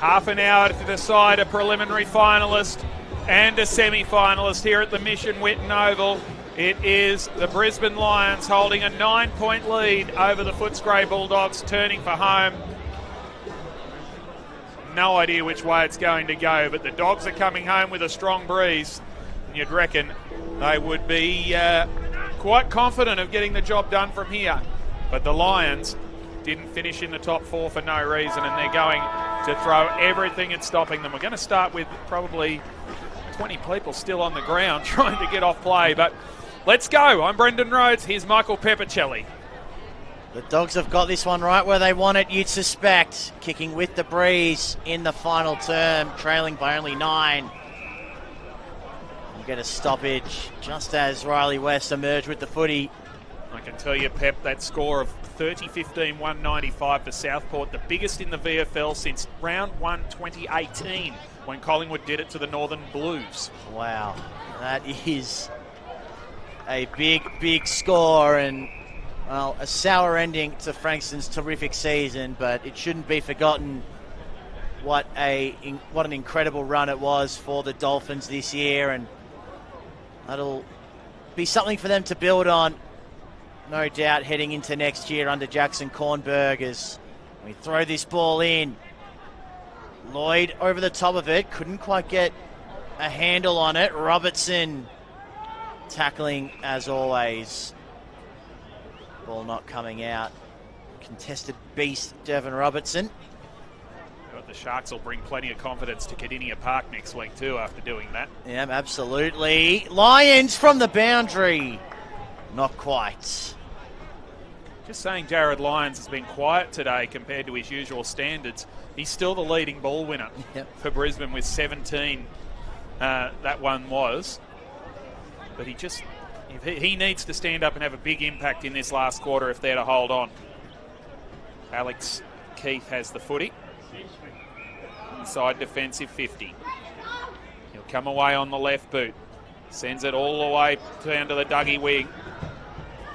Half an hour to decide a preliminary finalist and a semi-finalist here at the Mission Whitten Oval. It is the Brisbane Lions holding a 9-point lead over the Footscray Bulldogs, turning for home. No idea which way it's going to go, but the Dogs are coming home with a strong breeze. You'd reckon they would be quite confident of getting the job done from here. But the Lions didn't finish in the top four for no reason, and they're going to throw everything at stopping them. We're going to start with probably 20 people still on the ground trying to get off play, but let's go. I'm Brendan Rhodes. Here's Michael Peppercelli. The Dogs have got this one right where they want it, you'd suspect. Kicking with the breeze in the final term, trailing by only 9. You get a stoppage just as Riley West emerged with the footy. I can tell you, Pep, that score of 30-15, 195 for Southport, the biggest in the VFL since round 1 2018, when Collingwood did it to the Northern Blues. Wow, that is a big score, and well, a sour ending to Frankston's terrific season, but it shouldn't be forgotten what an incredible run it was for the Dolphins this year, and that'll be something for them to build on, no doubt, heading into next year under Jackson Cornberg. As we throw this ball in, Lloyd over the top of it, couldn't quite get a handle on it. Robertson tackling as always. Ball not coming out. Contested beast, Devon Robertson. But the Sharks will bring plenty of confidence to Cardinia Park next week too after doing that. Yeah, absolutely. Lions from the boundary. Not quite. Just saying, Jared Lyons has been quiet today compared to his usual standards. He's still the leading ball winner for Brisbane with 17. That one was. But he needs to stand up and have a big impact in this last quarter if they're to hold on. Alex Keith has the footy. Inside defensive 50. He'll come away on the left boot. Sends it all the way down to the Dougie wing.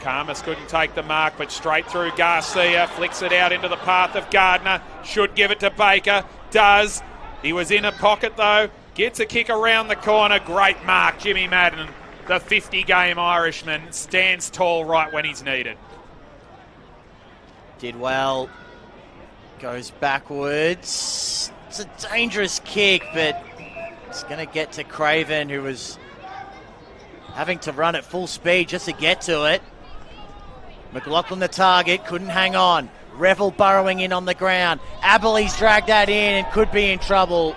Karmas couldn't take the mark, but straight through Garcia. Flicks it out into the path of Gardner. Should give it to Baker. Does. He was in a pocket though. Gets a kick around the corner. Great mark, Jimmy Madden. The 50-game Irishman stands tall right when he's needed. Did well. Goes backwards. It's a dangerous kick, but it's going to get to Craven, who was having to run at full speed just to get to it. McLaughlin the target, couldn't hang on. Revel burrowing in on the ground. Aberley's dragged that in and could be in trouble.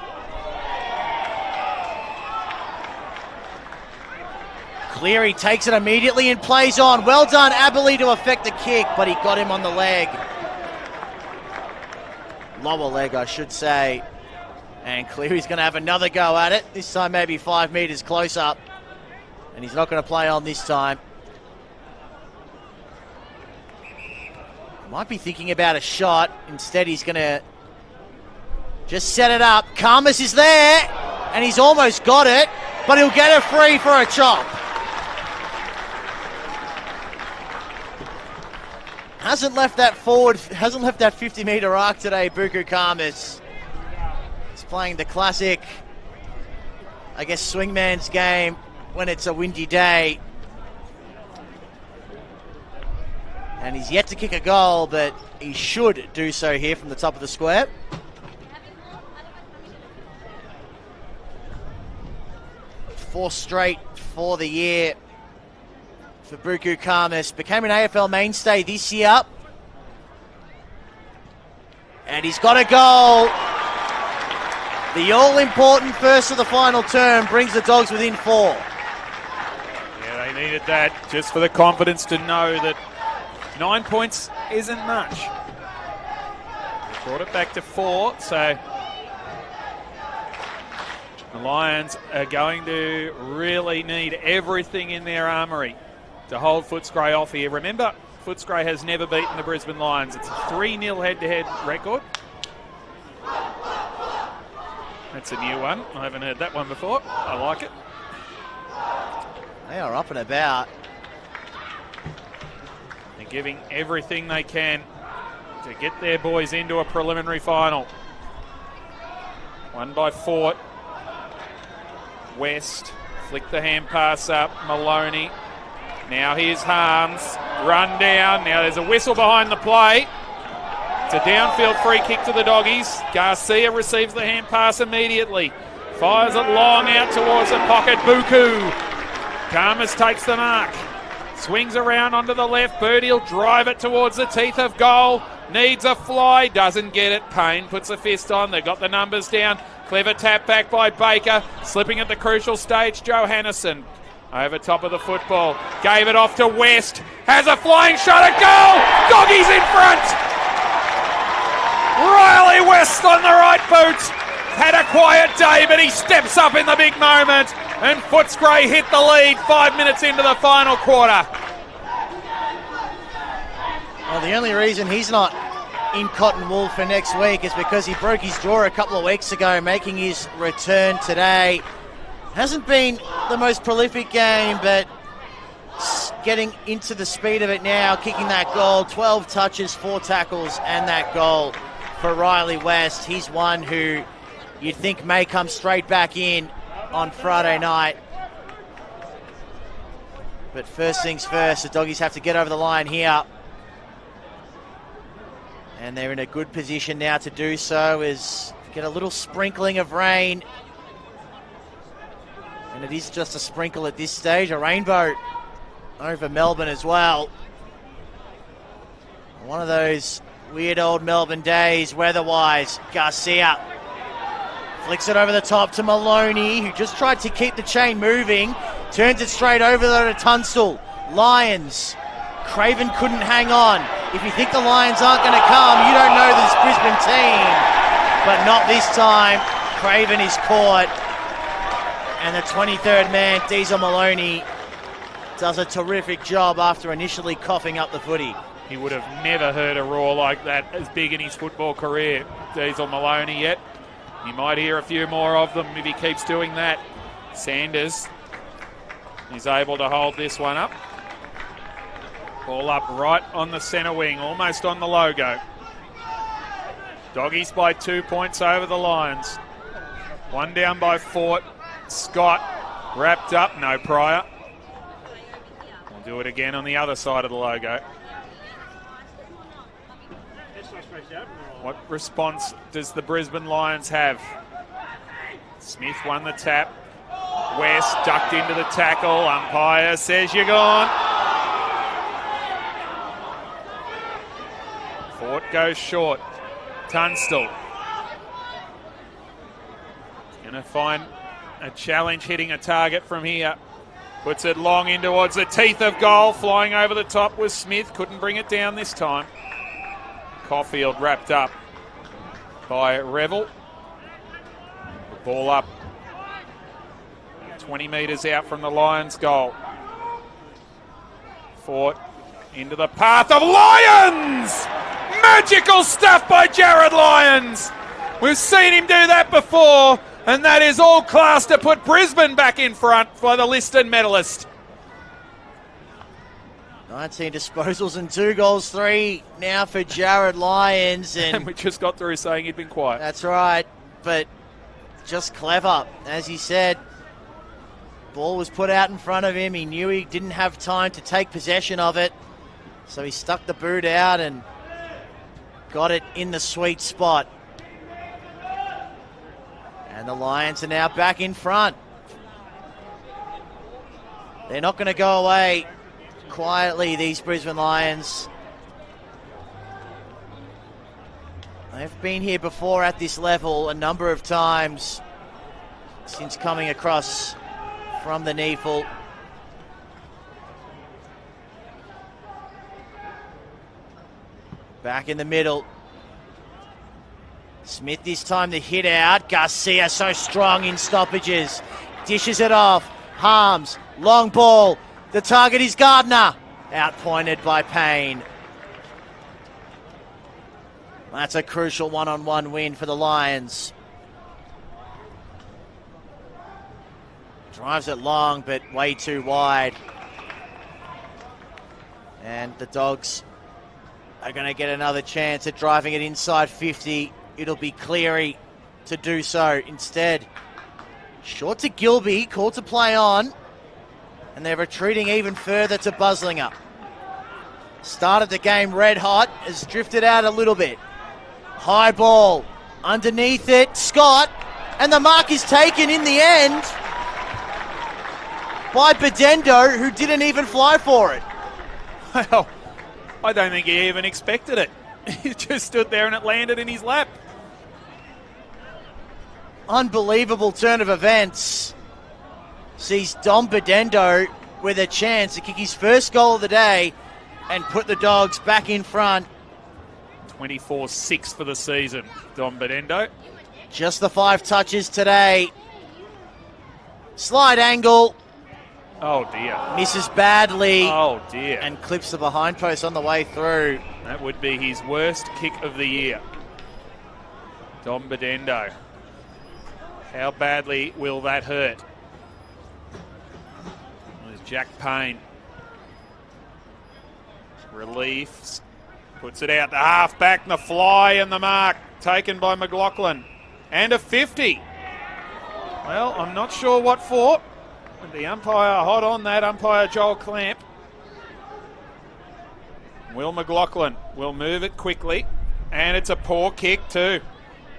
Cleary takes it immediately and plays on. Well done, Aberley, to effect the kick, but he got him on the leg. Lower leg, I should say. And Cleary's going to have another go at it. This time maybe 5 metres close up. And he's not going to play on this time. Might be thinking about a shot. Instead, he's going to just set it up. Karmas is there, and he's almost got it, but he'll get it free for a chop. Hasn't left that 50-metre arc today, Buku Karmas. He's playing the classic, I guess, swingman's game when it's a windy day. And he's yet to kick a goal, but he should do so here from the top of the square. Fourth straight for the year for Buku Karmas. Became an AFL mainstay this year. And he's got a goal. The all-important first of the final term brings the Dogs within 4. Yeah, they needed that just for the confidence to know that 9 points isn't much. They brought it back to 4, so the Lions are going to really need everything in their armoury to hold Footscray off here. Remember, Footscray has never beaten the Brisbane Lions. It's a 3-0 head-to-head record. That's a new one. I haven't heard that one before. I like it. They are up and about. They're giving everything they can to get their boys into a preliminary final. One by Fort. West, flick the hand pass up. Maloney. Now here's Harms. Run down. Now there's a whistle behind the play. It's a downfield free kick to the Doggies. Garcia receives the hand pass immediately. Fires it long out towards the pocket. Buku. Karmas takes the mark. Swings around onto the left. Birdie will drive it towards the teeth of goal. Needs a fly. Doesn't get it. Payne puts a fist on. They've got the numbers down. Clever tap back by Baker. Slipping at the crucial stage, Johannesson. Over top of the football. Gave it off to West. Has a flying shot at goal. Doggies in front. Riley West on the right boot. Had a quiet day, but he steps up in the big moment. And Footscray hit the lead 5 minutes into the final quarter. Well, the only reason he's not in cotton wool for next week is because he broke his jaw a couple of weeks ago, making his return today. Hasn't been the most prolific game, but getting into the speed of it now, kicking that goal. 12 touches, 4 tackles, and that goal for Riley West. He's one who you'd think may come straight back in on Friday night. But first things first, the Doggies have to get over the line here. And they're in a good position now to do so, as get a little sprinkling of rain. And it is just a sprinkle at this stage, a rainbow over Melbourne as well. One of those weird old Melbourne days weather-wise. Garcia flicks it over the top to Maloney, who just tried to keep the chain moving. Turns it straight over there to Tunstall. Lions. Craven couldn't hang on. If you think the Lions aren't going to come, you don't know this Brisbane team. But not this time. Craven is caught. And the 23rd man, Diesel Maloney, does a terrific job after initially coughing up the footy. He would have never heard a roar like that as big in his football career, Diesel Maloney, yet. He might hear a few more of them if he keeps doing that. Sanders is able to hold this one up. Ball up right on the centre wing, almost on the logo. Doggies by 2 points over the Lions. One down by Fort. Scott wrapped up, no Pryor. We'll do it again on the other side of the logo. What response does the Brisbane Lions have? Smith won the tap. West ducked into the tackle. Umpire says you're gone. Fort goes short. Tunstall. Going to find a challenge hitting a target from here. Puts it long in towards the teeth of goal. Flying over the top was Smith. Couldn't bring it down this time. Caulfield wrapped up by Revel. The ball up 20 metres out from the Lions' goal. Fort into the path of Lyons! Magical stuff by Jared Lyons! We've seen him do that before, and that is all class to put Brisbane back in front for the Liston medalist. 19 disposals and 2 goals, 3 now for Jared Lyons. And we just got through saying he'd been quiet. That's right, but just clever. As he said, ball was put out in front of him. He knew he didn't have time to take possession of it, so he stuck the boot out and got it in the sweet spot. And the Lions are now back in front. They're not going to go away quietly, these Brisbane Lions. They've been here before at this level a number of times since coming across from the Neefel. Back in the middle. Smith this time the hit out. Garcia so strong in stoppages. Dishes it off. Harms. Long ball. The target is Gardner. Outpointed by Payne. That's a crucial one-on-one win for the Lions. Drives it long, but way too wide. And the Dogs are going to get another chance at driving it inside 50. It'll be Cleary to do so. Instead, short to Gilby, called to play on, and they're retreating even further to Buslinger. Started the game red hot, has drifted out a little bit. High ball, underneath it, Scott, and the mark is taken in the end by Bedendo, who didn't even fly for it. Well, I don't think he even expected it. He just stood there and it landed in his lap. Unbelievable turn of events. Sees Dom Bedendo with a chance to kick his first goal of the day and put the Dogs back in front. 24-6 for the season, Dom Bedendo. Just the 5 touches today. Slide angle. Oh, dear. Misses badly. Oh, dear. And clips the behind post on the way through. That would be his worst kick of the year. Dom Bedendo. How badly will that hurt? There's Jack Payne. Relief. Puts it out to half-back, and the fly and the mark taken by McLaughlin. And a 50. Well, I'm not sure what for. The umpire hot on that, umpire Joel Clamp. Will McLaughlin will move it quickly. And it's a poor kick too.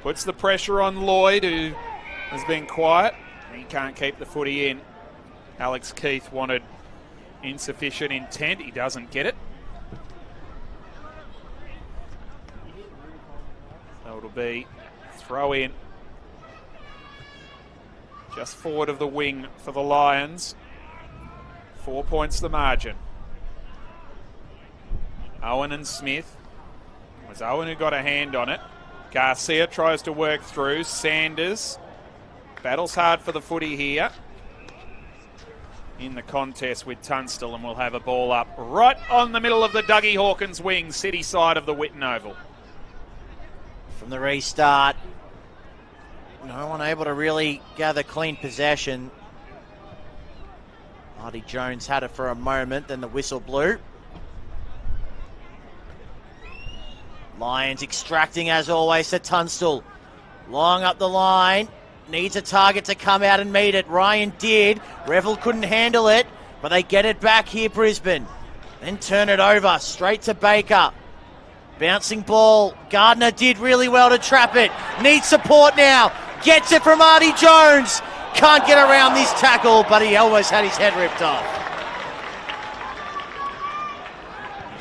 Puts the pressure on Lloyd, who has been quiet. He can't keep the footy in. Alex Keith wanted insufficient intent. He doesn't get it. So it'll be throw in. Just forward of the wing for the Lions. 4 points the margin. Owen and Smith. It was Owen who got a hand on it. Garcia tries to work through. Sanders battles hard for the footy here in the contest with Tunstall, and we'll have a ball up right on the middle of the Dougie Hawkins wing, city side of the Whitten Oval. From the restart, no one able to really gather clean possession. Marty Jones had it for a moment, then the whistle blew. Lions extracting as always to Tunstall. Long up the line. Needs a target to come out and meet it. Ryan did. Revel couldn't handle it, but they get it back here, Brisbane. Then turn it over straight to Baker. Bouncing ball. Gardner did really well to trap it. Needs support now. Gets it from Marty Jones. Can't get around this tackle, but he almost had his head ripped off.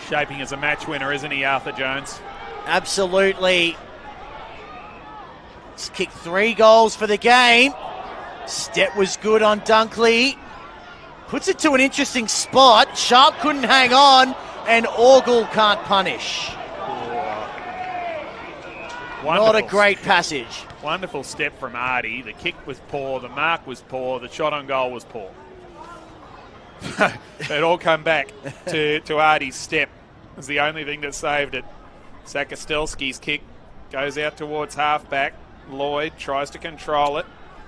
Shaping as a match winner, isn't he, Arthur Jones? Absolutely. He's kicked 3 goals for the game. Step was good on Dunkley. Puts it to an interesting spot. Sharp couldn't hang on, and Orgel can't punish. Not a great passage. Wonderful step from Artie. The kick was poor, the mark was poor, the shot on goal was poor. It all come back to Artie's step. It was the only thing that saved it. Zakostelski's kick goes out towards halfback. Lloyd tries to control it.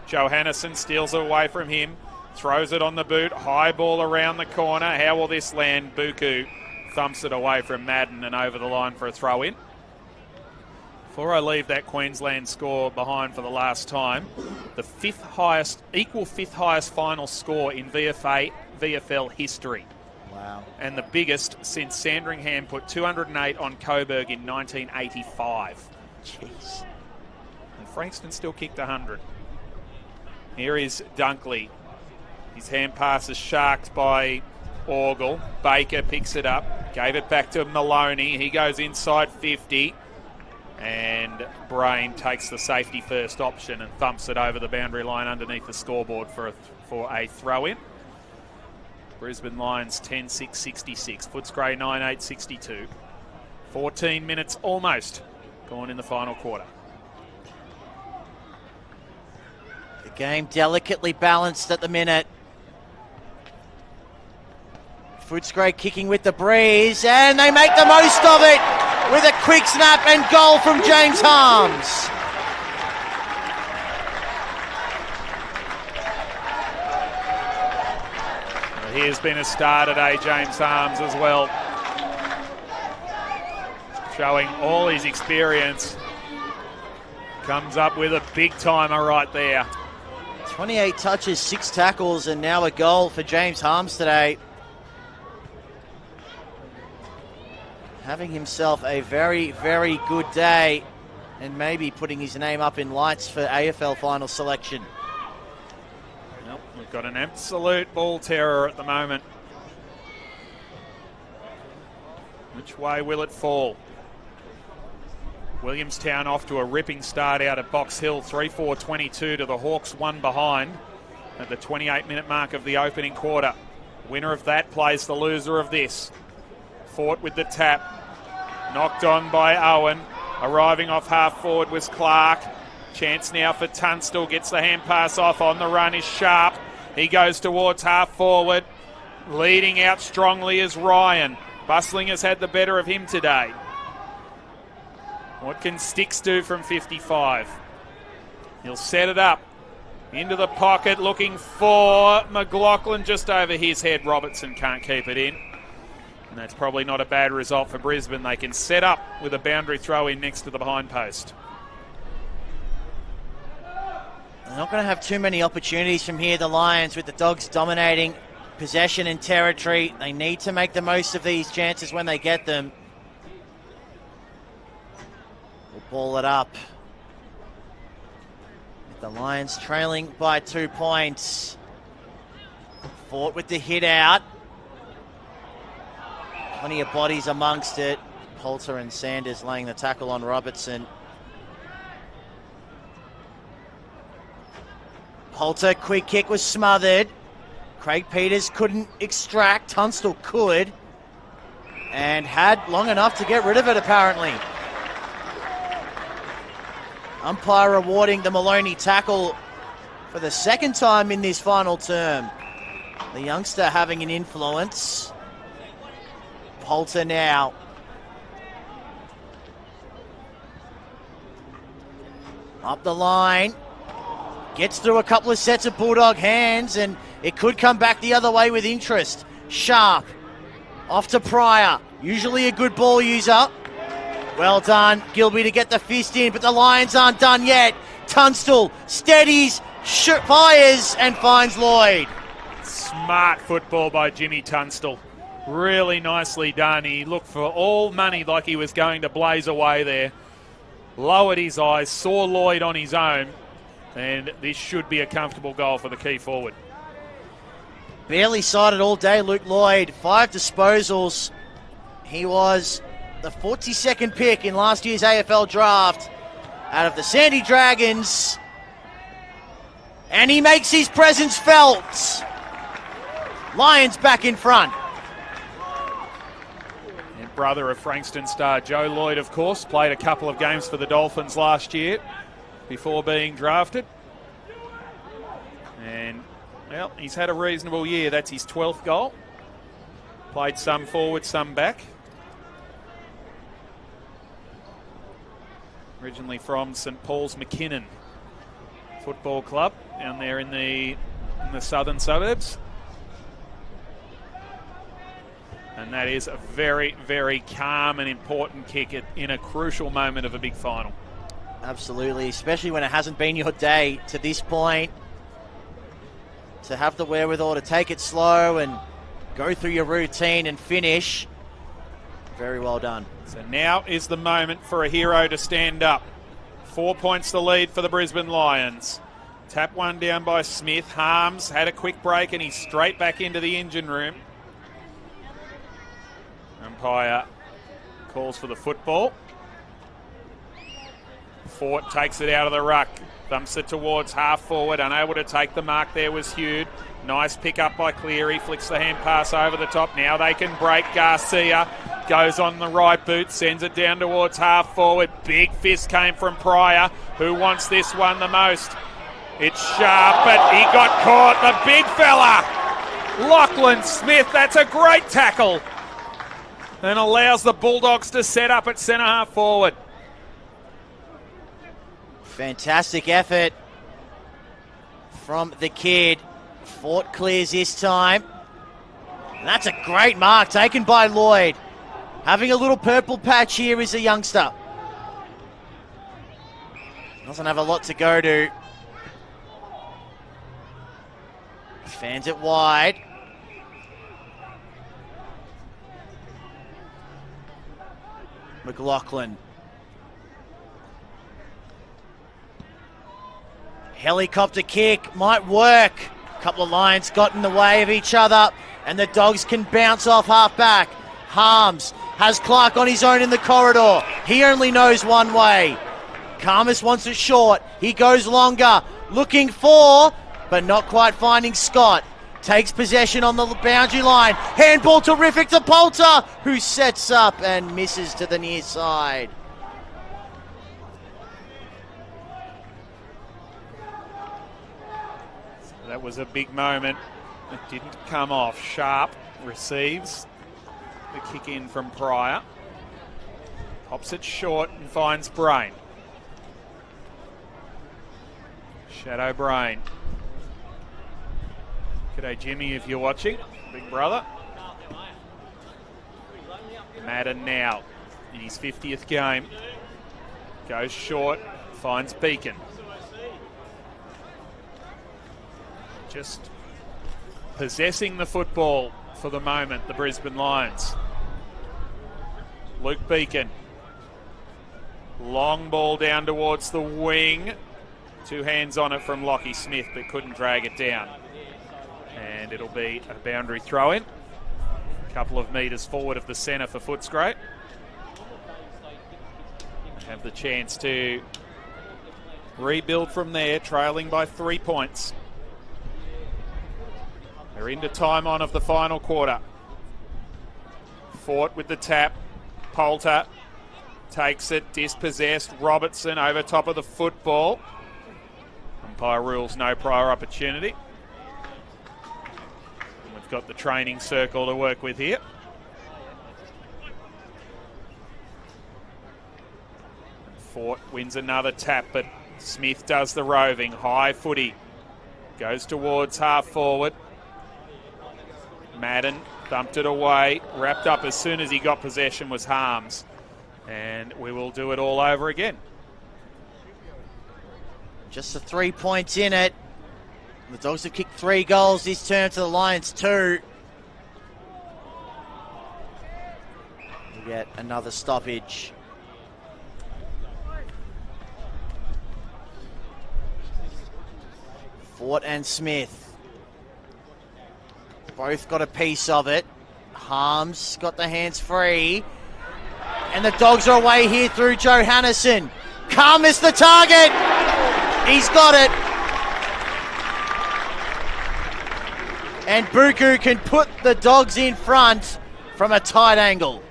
Johannesson steals it away from him. Throws it on the boot. High ball around the corner. How will this land? Buku thumps it away from Madden and over the line for a throw in. Before I leave that Queensland score behind for the last time, the equal fifth highest final score in VFL history. Wow. And the biggest since Sandringham put 208 on Coburg in 1985. Jeez. And Frankston still kicked 100. Here is Dunkley. His hand pass is sharked by Orgel. Baker picks it up. Gave it back to Maloney. He goes inside 50. And Brain takes the safety first option and thumps it over the boundary line underneath the scoreboard for a throw-in. Brisbane Lions 10-6-66. Footscray 9-8-62. 14 minutes almost gone in the final quarter. The game delicately balanced at the minute. Footscray kicking with the breeze, and they make the most of it with a quick snap and goal from James Harms. He has been a star today, James Harms, as well. Showing all his experience. comes up with a big timer right there. 28 touches, 6 tackles, and now a goal for James Harms today. Having himself a very, very good day and maybe putting his name up in lights for AFL final selection. Well, we've got an absolute ball terror at the moment. Which way will it fall? Williamstown off to a ripping start out at Box Hill, 3-4-22 to the Hawks, 1 behind at the 28-minute mark of the opening quarter. Winner of that plays the loser of this. Fought with the tap, knocked on by Owen. Arriving off half forward was Clark. Chance now for Tunstall, gets the hand pass off. On the run is Sharp. He goes towards half forward. Leading out strongly is Ryan. Bustling has had the better of him today. What can Sticks do from 55? He'll set it up. Into the pocket, looking for McLaughlin just over his head. Robertson can't keep it in. And that's probably not a bad result for Brisbane. They can set up with a boundary throw in next to the behind post. They're not going to have too many opportunities from here, the Lions, with the Dogs dominating possession and territory. They need to make the most of these chances when they get them. We'll ball it up. With the Lions trailing by 2 points. Fought with the hit out. Plenty of bodies amongst it. Poulter and Sanders laying the tackle on Robertson. Poulter, quick kick was smothered. Craig Peters couldn't extract. Tunstall could. And had long enough to get rid of it, apparently. Umpire rewarding the Maloney tackle for the second time in this final term. The youngster having an influence. Poulter now. Up the line. Gets through a couple of sets of Bulldog hands, and it could come back the other way with interest. Sharp. Off to Pryor. Usually a good ball user. Well done, Gilby, to get the fist in, but the Lions aren't done yet. Tunstall steadies, fires, and finds Lloyd. Smart football by Jimmy Tunstall. Really nicely done. He looked for all money like he was going to blaze away there. Lowered his eyes, saw Lloyd on his own, and this should be a comfortable goal for the key forward. Barely sighted all day, Luke Lloyd. 5 disposals. He was the 42nd pick in last year's AFL draft out of the Sandy Dragons. And he makes his presence felt. Lions back in front. And brother of Frankston star Joe Lloyd, of course, played a couple of games for the Dolphins last year before being drafted. And, well, he's had a reasonable year. That's his 12th goal. Played some forward, some back. Originally from St Paul's McKinnon Football Club down there in the southern suburbs. And that is a very, very calm and important kick in a crucial moment of a big final. Absolutely, especially when it hasn't been your day to this point. To have the wherewithal to take it slow and go through your routine and finish. Very well done. So now is the moment for a hero to stand up. 4 points the lead for the Brisbane Lions. Tap one down by Smith. Harms had a quick break and he's straight back into the engine room. Umpire calls for the football. Fort takes it out of the ruck. Thumps it towards half forward. Unable to take the mark there was Hewd. Nice pick up by Cleary. Flicks the hand pass over the top. Now they can break. Garcia goes on the right boot. Sends it down towards half forward. Big fist came from Pryor. Who wants this one the most? It's Sharp, but he got caught. The big fella. Lachlan Smith. That's a great tackle. And allows the Bulldogs to set up at centre half forward. Fantastic effort from the kid. Fort clears this time. And that's a great mark taken by Lloyd. Having a little purple patch here is a youngster. Doesn't have a lot to go to. Fans it wide. McLaughlin. Helicopter kick might work. A couple of Lions got in the way of each other, and the Dogs can bounce off half back. Harms has Clark on his own in the corridor. He only knows one way. Karmas wants it short. He goes longer, looking for, but not quite finding Scott. Takes possession on the boundary line. Handball terrific to Poulter, who sets up and misses to the near side. That was a big moment. It didn't come off. Sharp receives the kick in from Pryor. Pops it short and finds Brain. Shadow Brain. G'day Jimmy if you're watching, big brother. Madden now in his 50th game. Goes short, finds Beacon. Just possessing the football for the moment, the Brisbane Lions. Luke Beacon. Long ball down towards the wing. Two hands on it from Lockie Smith, but couldn't drag it down. And it'll be a boundary throw-in. A couple of metres forward of the centre for Footscray. Have the chance to rebuild from there, trailing by 3 points. They're into time on of the final quarter. Fort with the tap. Poulter takes it, dispossessed. Robertson over top of the football. Umpire rules no prior opportunity. And we've got the training circle to work with here. Fort wins another tap, but Smith does the roving. High footy. Goes towards half forward. Madden thumped it away. Wrapped up as soon as he got possession was Harms. And we will do it all over again. Just the 3 points in it. The Dogs have kicked 3 goals this term to the Lions 2. We get another stoppage. Fort and Smith. Both got a piece of it. Harms got the hands free. And the Dogs are away here through Johannesson. Karmas the target. He's got it. And Buku can put the Dogs in front from a tight angle.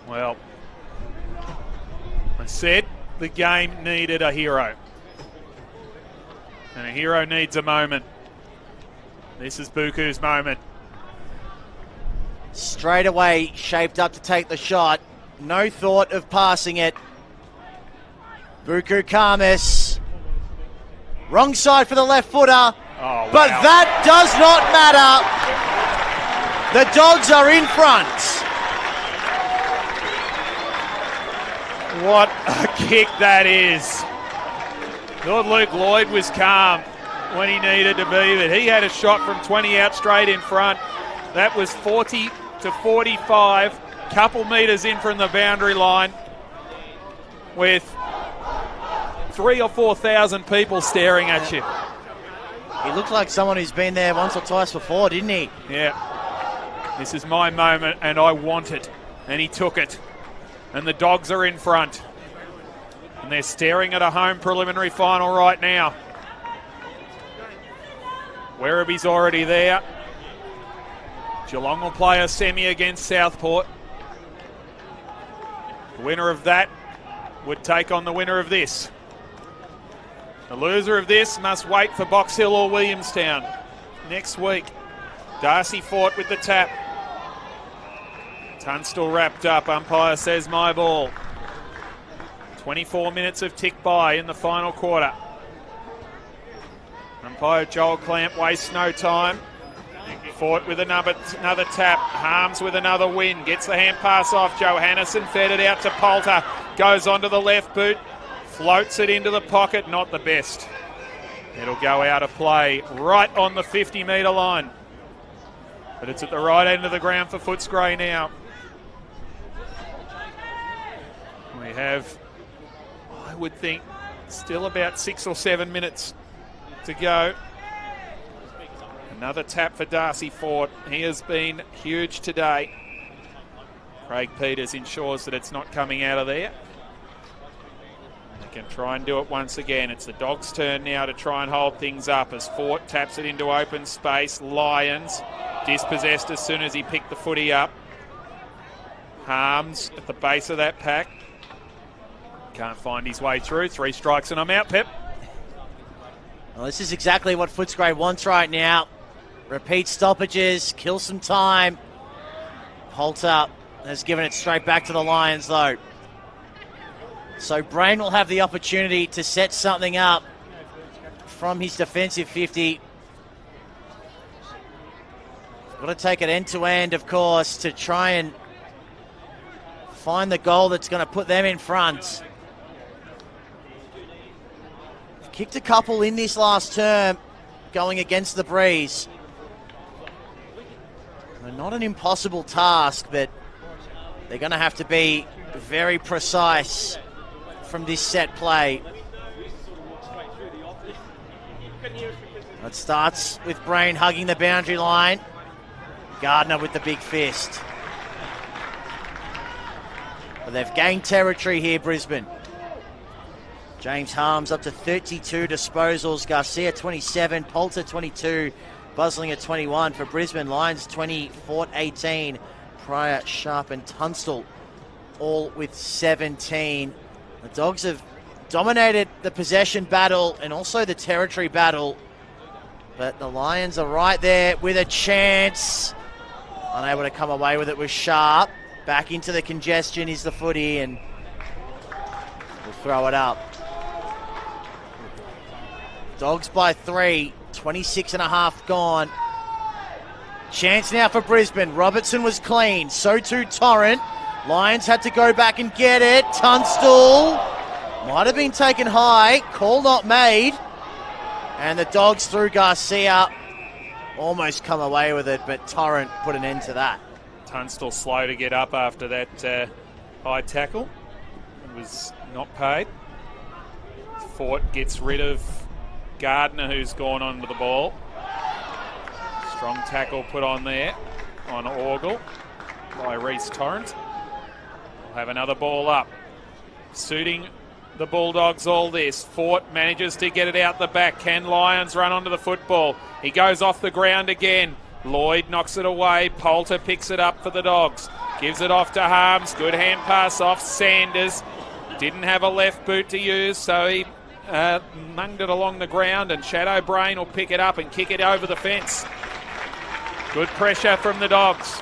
Well, I said the game needed a hero. And a hero needs a moment. This is Buku's moment. Straight away shaped up to take the shot. No thought of passing it. Buku Karmas. Wrong side for the left footer. Oh, wow. But that does not matter. The Dogs are in front. What a kick that is. Thought Luke Lloyd was calm when he needed to be, but he had a shot from 20 out straight in front. That was 40 to 45, couple metres in from the boundary line with 3,000 or 4,000 people staring at you. He looked like someone who's been there once or twice before, didn't he? Yeah. This is my moment and I want it. And he took it. And the Dogs are in front. And they're staring at a home preliminary final right now. Werriby's already there. Geelong will play a semi against Southport. The winner of that would take on the winner of this. The loser of this must wait for Box Hill or Williamstown next week. Darcy Fort with the tap. Tunstall wrapped up. Umpire says my ball. 24 minutes have ticked by in the final quarter. Umpire Joel Clamp wastes no time. Fort with another tap. Harms with another win. Gets the hand pass off. Johannesson fed it out to Poulter. goes onto the left boot, floats it into the pocket, not the best. It'll go out of play right on the 50-metre line. But it's at the right end of the ground for Footscray now. We have, I would think, still about 6 or 7 minutes to go. Another tap for Darcy Fort. He has been huge today. Craig Peters ensures that it's not coming out of there. They can try and do it once again. It's the Dogs' turn now to try and hold things up as Fort taps it into open space. Lyons dispossessed as soon as he picked the footy up. Harms at the base of that pack. Can't find his way through. 3 strikes and I'm out, Pep. Well, this is exactly what Footscray wants right now. Repeat stoppages, kill some time. Holter has given it straight back to the Lions, though. So Brain will have the opportunity to set something up from his defensive 50. Got to take it end-to-end, of course, to try and find the goal that's going to put them in front. Kicked a couple in this last term going against the Breeze. Not an impossible task, but they're going to have to be very precise from this set play. It starts with Brain hugging the boundary line. Gardner with the big fist. But they've gained territory here, Brisbane. James Harms up to 32 disposals. Garcia 27, Poulter 22, Buslinger 21 for Brisbane. Lions 20, Fort 18, Pryor, Sharp and Tunstall all with 17. The Dogs have dominated the possession battle and also the territory battle, but the Lions are right there with a chance. Unable to come away with it was Sharp. Back into the congestion is the footy and we'll throw it up. Dogs by 3, 26 and a half gone. Chance now for Brisbane. Robertson was clean, so too Torrent. Lions had to go back and get it. Tunstall might have been taken high, call not made. And the Dogs through Garcia. Almost come away with it, but Torrent put an end to that. Tunstall slow to get up after that high tackle. It was not paid. Fort gets rid of Gardner, who's gone onto the ball. Strong tackle put on there on Orgel by Reece Torrent. We'll have another ball up. Suiting the Bulldogs all this. Fort manages to get it out the back. Can Lyons run onto the football? He goes off the ground again. Lloyd knocks it away. Poulter picks it up for the Dogs. Gives it off to Harms. Good hand pass off. Sanders didn't have a left boot to use, so he munged it along the ground, and Shadow Brain will pick it up and kick it over the fence. Good pressure from the Dogs.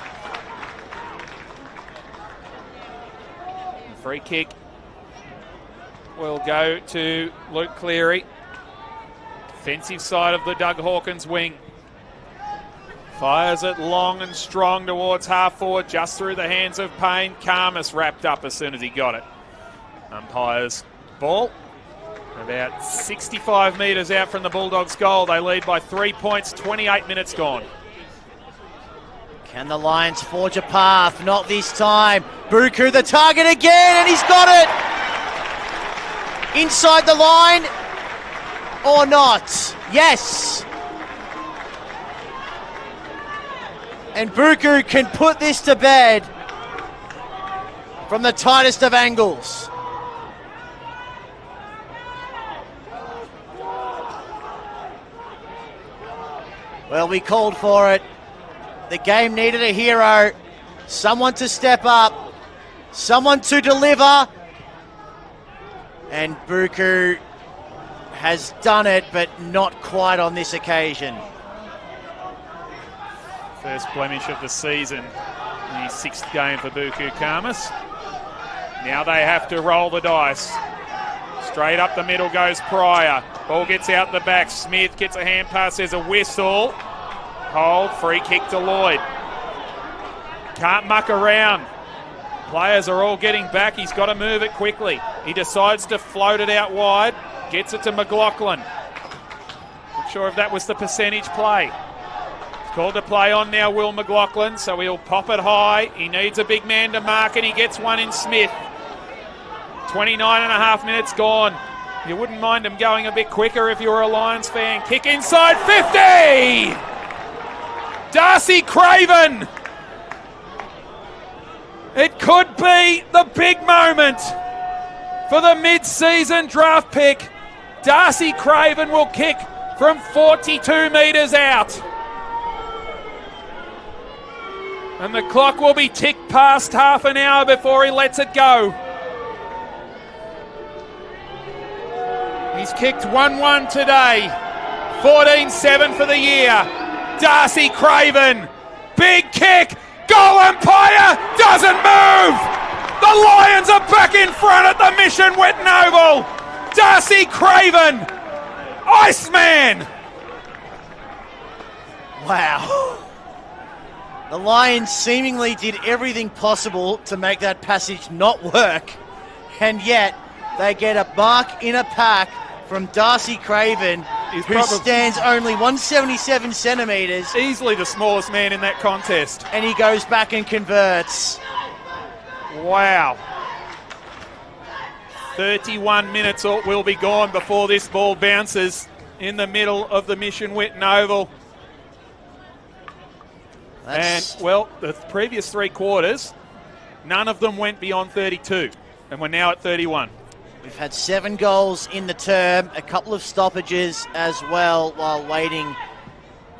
Free kick will go to Luke Cleary. Defensive side of the Doug Hawkins wing. Fires it long and strong towards half forward, just through the hands of Payne. Karmas wrapped up as soon as he got it. Umpires ball. About 65 metres out from the Bulldogs' goal. They lead by 3 points, 28 minutes gone. Can the Lions forge a path? Not this time. Buku the target again, and he's got it! Inside the line or not? Yes! And Buku can put this to bed from the tightest of angles. Well, we called for it. The game needed a hero, someone to step up, someone to deliver. And Buku has done it, but not quite on this occasion. First blemish of the season, the 6th game for Buku Karmas. Now they have to roll the dice. Straight up the middle goes Pryor. Ball gets out the back. Smith gets a hand pass. There's a whistle. Hold. Free kick to Lloyd. Can't muck around. Players are all getting back. He's got to move it quickly. He decides to float it out wide. Gets it to McLaughlin. Not sure if that was the percentage play. It's called to play on now, Will McLaughlin, so he'll pop it high. He needs a big man to mark, and he gets one in Smith. 29 and a half minutes gone. You wouldn't mind him going a bit quicker if you were a Lions fan. Kick inside 50! Darcy Craven! It could be the big moment for the mid-season draft pick. Darcy Craven will kick from 42 metres out. And the clock will be ticked past half an hour before he lets it go. He's kicked 1-1 today. 14-7 for the year. Darcy Craven. Big kick. Goal umpire doesn't move. The Lions are back in front at the Mission Whitten Oval. Darcy Craven. Iceman. Wow. The Lions seemingly did everything possible to make that passage not work. And yet they get a mark in a pack from Darcy Craven, who stands only 177 centimetres. Easily the smallest man in that contest. And he goes back and converts. Wow. 31 minutes will be gone before this ball bounces in the middle of the Mission Whitten Oval. And, well, the previous three quarters, none of them went beyond 32. And we're now at 31. We've had 7 goals in the term, a couple of stoppages as well while waiting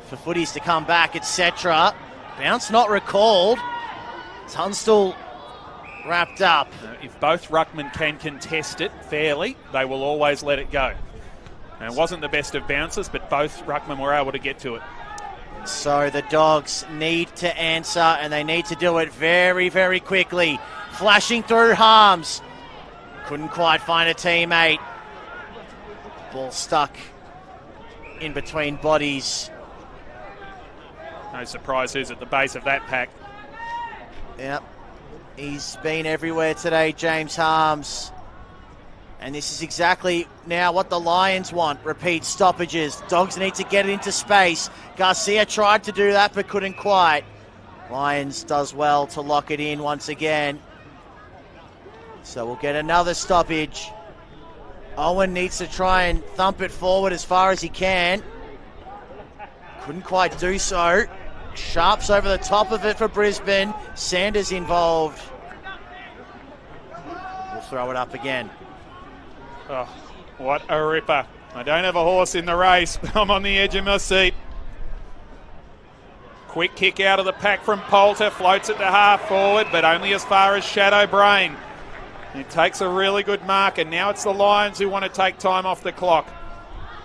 for footies to come back, etc. Bounce not recalled. Tunstall wrapped up. If both ruckmen can contest it fairly, they will always let it go. And it wasn't the best of bounces, but both ruckmen were able to get to it. So the Dogs need to answer, and they need to do it very, very quickly. Flashing through Harms. Couldn't quite find a teammate. Ball stuck in between bodies. No surprise who's at the base of that pack. Yep. He's been everywhere today, James Harms. And this is exactly now what the Lions want. Repeat stoppages. Dogs need to get it into space. Garcia tried to do that but couldn't quite. Lions does well to lock it in once again. So we'll get another stoppage. Owen needs to try and thump it forward as far as he can. Couldn't quite do so. Sharps over the top of it for Brisbane. Sanders involved. We'll throw it up again. Oh, what a ripper. I don't have a horse in the race, but I'm on the edge of my seat. Quick kick out of the pack from Poulter. Floats it to half forward, but only as far as Shadow Brain. It takes a really good mark, and now it's the Lions who want to take time off the clock.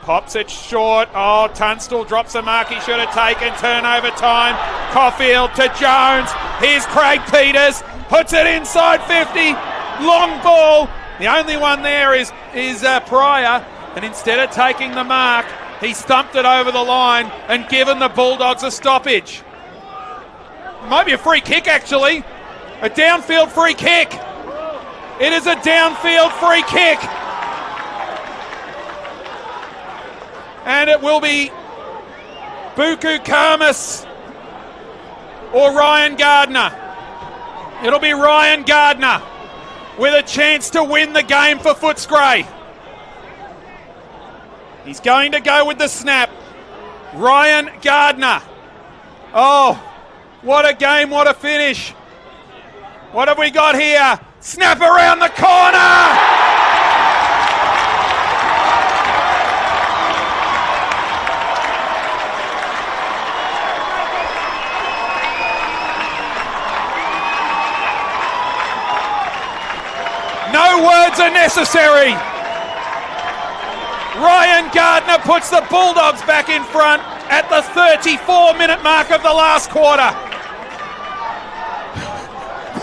Pops it short. Oh, Tunstall drops a mark he should have taken. Turnover time. Caulfield to Jones. Here's Craig Peters. Puts it inside 50. Long ball. The only one there is Pryor. And instead of taking the mark, he thumped it over the line and given the Bulldogs a stoppage. Might be a free kick, actually. A downfield free kick. It is a downfield free kick. And it will be Buku Karmas or Ryan Gardner. It'll be Ryan Gardner with a chance to win the game for Footscray. He's going to go with the snap. Ryan Gardner. Oh, what a game, what a finish. What have we got here? Snap around the corner! No words are necessary. Ryan Gardner puts the Bulldogs back in front at the 34-minute mark of the last quarter.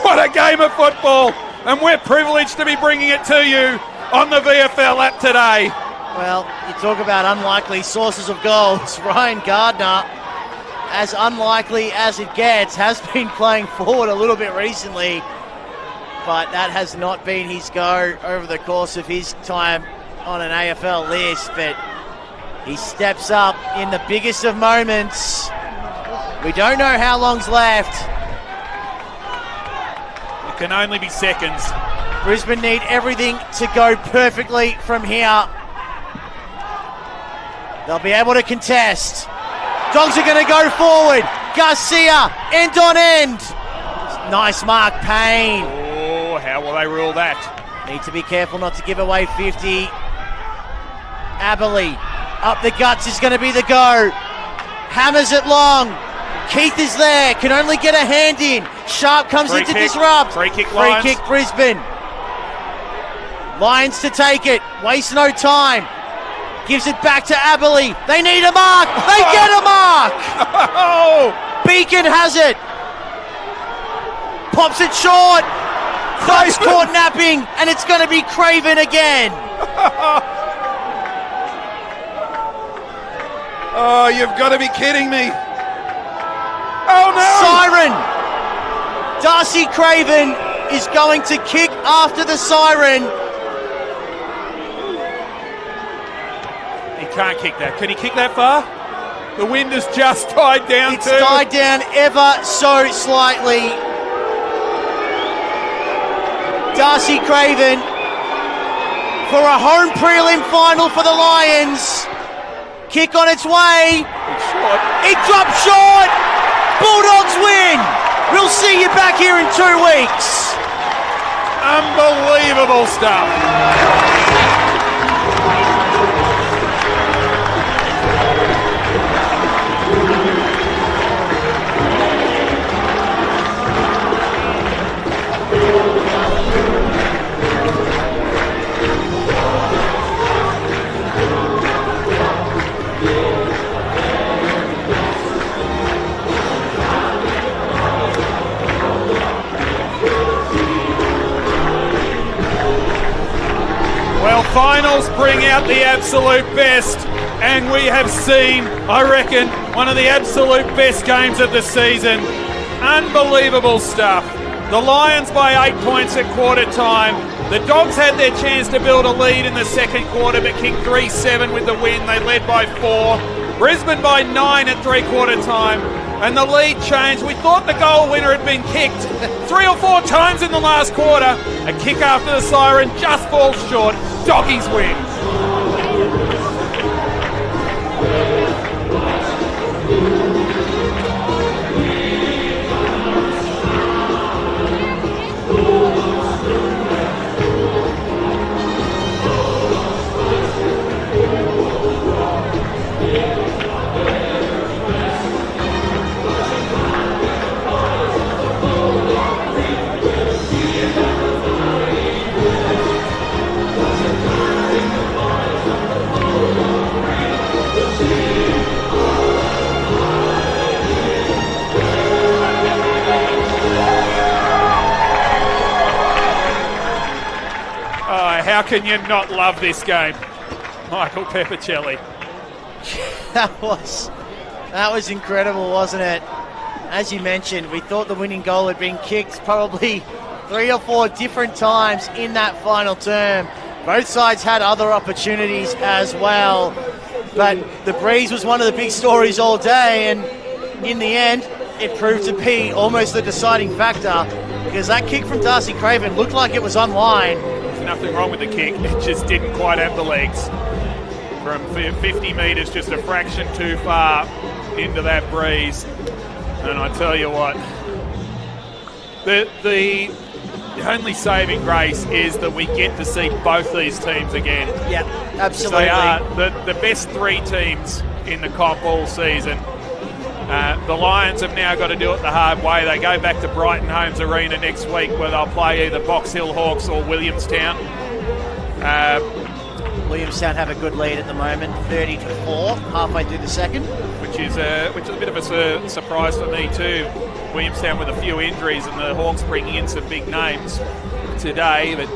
What a game of football, and we're privileged to be bringing it to you on the VFL app today. Well, you talk about unlikely sources of goals. Ryan Gardner, as unlikely as it gets, has been playing forward a little bit recently. but that has not been his go over the course of his time on an AFL list. But he steps up in the biggest of moments. We don't know how long's left. It can only be seconds. Brisbane need everything to go perfectly from here. They'll be able to contest. Dogs are going to go forward. Garcia, end on end. Nice mark, Payne. Oh, how will they rule that? Need to be careful not to give away 50. Aberley, up the guts is going to be the go. Hammers it long. Keith is there, can only get a hand in. Sharp comes in to disrupt. Free kick, Free Lions. kick, Brisbane. Lions to take it, waste no time. Gives it back to Aberley. They need a mark. They get a mark. Oh! Beacon has it. Pops it short. Thug's caught napping, and it's going to be Craven again. Oh, you've got to be kidding me. Oh, no! Siren. Darcy Craven is going to kick after the siren. He can't kick that. Can he kick that far? The wind has just died down. It's died down ever so slightly. Darcy Craven for a home prelim final for the Lions. Kick on its way. It's short. It dropped short. Bulldogs win. We'll see you back here in 2 weeks. Unbelievable stuff. Well, finals bring out the absolute best, and we have seen, I reckon, one of the absolute best games of the season. Unbelievable stuff. The Lions by 8 points at quarter time. The Dogs had their chance to build a lead in the second quarter, but kicked 3-7 with the win. They led by 4. Brisbane by 9 at three-quarter time, and the lead changed. We thought the goal winner had been kicked 3 or 4 times in the last quarter. A kick after the siren just falls short. Doggies win. How can you not love this game? Michael Peppercelli. That was incredible, wasn't it? As you mentioned, we thought the winning goal had been kicked probably 3 or 4 different times in that final term. Both sides had other opportunities as well, but the breeze was one of the big stories all day, and in the end, it proved to be almost the deciding factor, because that kick from Darcy Craven looked like it was on line. Nothing wrong with the kick, it just didn't quite have the legs. From 50 metres, just a fraction too far into that breeze. And I tell you what, the only saving grace is that we get to see both these teams again. Yeah, absolutely. They are the best 3 teams in the comp all season. The Lions have now got to do it the hard way. They go back to Brighton Homes Arena next week, where they'll play either Box Hill Hawks or Williamstown. Williamstown have a good lead at the moment, 30-4, halfway through the second. Which is a bit of a surprise for me too. Williamstown with a few injuries, and the Hawks bringing in some big names today, but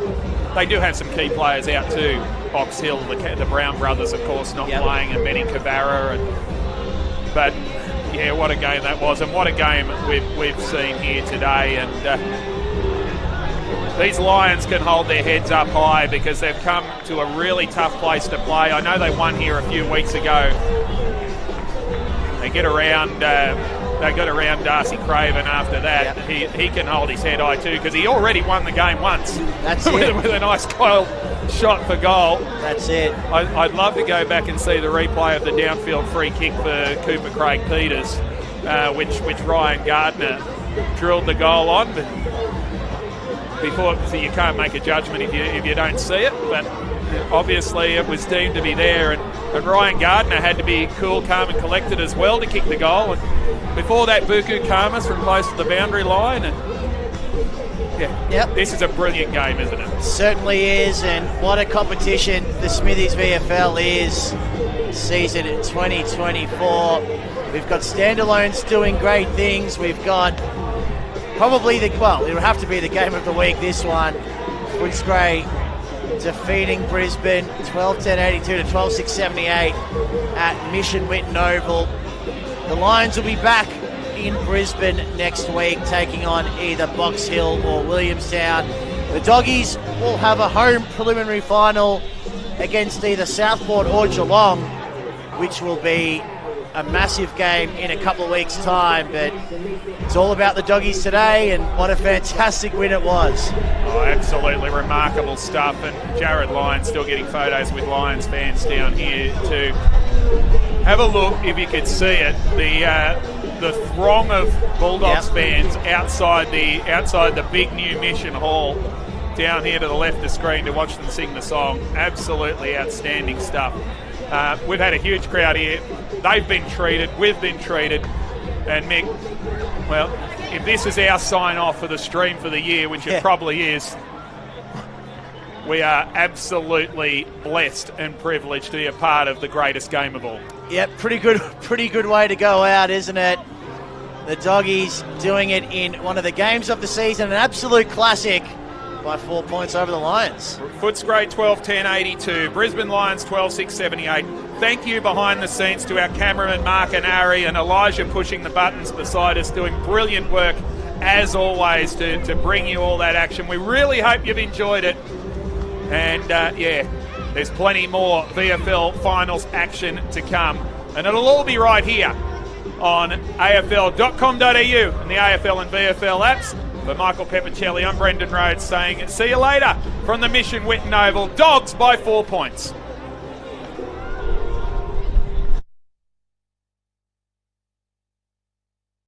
they do have some key players out too. Box Hill, the Brown brothers, of course, not playing, and Benny Cavara. But yeah, what a game that was, and what a game we've seen here today. And these Lions can hold their heads up high because they've come to a really tough place to play. I know they won here a few weeks ago. They get around. They got around Darcy Craven after that. Yep. He can hold his head high too because he already won the game once. That's it. with a nice coiled shot for goal. That's it. I'd love to go back and see the replay of the downfield free kick for Cooper Craig Peters, which Ryan Gardner drilled the goal on. But before, so you can't make a judgment if you don't see it. But obviously it was deemed to be there, and Ryan Gardner had to be cool, calm and collected as well to kick the goal. And before that, Buku Kamas from close to the boundary line. And this is a brilliant game, isn't it? Certainly is, and what a competition the Smithies VFL is season 2024. We've got standalones doing great things. We've got probably it'll have to be the game of the week, this one. Footscray defeating Brisbane 12-10-82 to 12-6-78 at Mission Whitten Oval. The Lions will be back in Brisbane next week, taking on either Box Hill or Williamstown. The Doggies will have a home preliminary final against either Southport or Geelong, which will be a massive game in a couple of weeks' time. But it's all about the Doggies today, and what a fantastic win it was. Oh, absolutely remarkable stuff. And Jared Lyons still getting photos with Lions fans down here too. Have a look if you could see it. The throng of Bulldogs fans outside the big new Mission Hall down here to the left of the screen to watch them sing the song. Absolutely outstanding stuff. We've had a huge crowd here. They've been treated. We've been treated. And Mick, well, if this is our sign off for the stream for the year, which it probably is, we are absolutely blessed and privileged to be a part of the greatest game of all. Yep, pretty good way to go out, isn't it? The Doggies doing it in one of the games of the season, an absolute classic, by 4 points over the Lions. Footscray 12-10-82, Brisbane Lions 12-6-78. Thank you behind the scenes to our cameraman Mark and Ari and Elijah pushing the buttons beside us, doing brilliant work as always to bring you all that action. We really hope you've enjoyed it. And there's plenty more VFL finals action to come. And it'll all be right here on afl.com.au and the AFL and VFL apps. For Michael Peppicelli, I'm Brendan Rhodes saying see you later from the Mission Whitten Oval. Dogs by 4 points.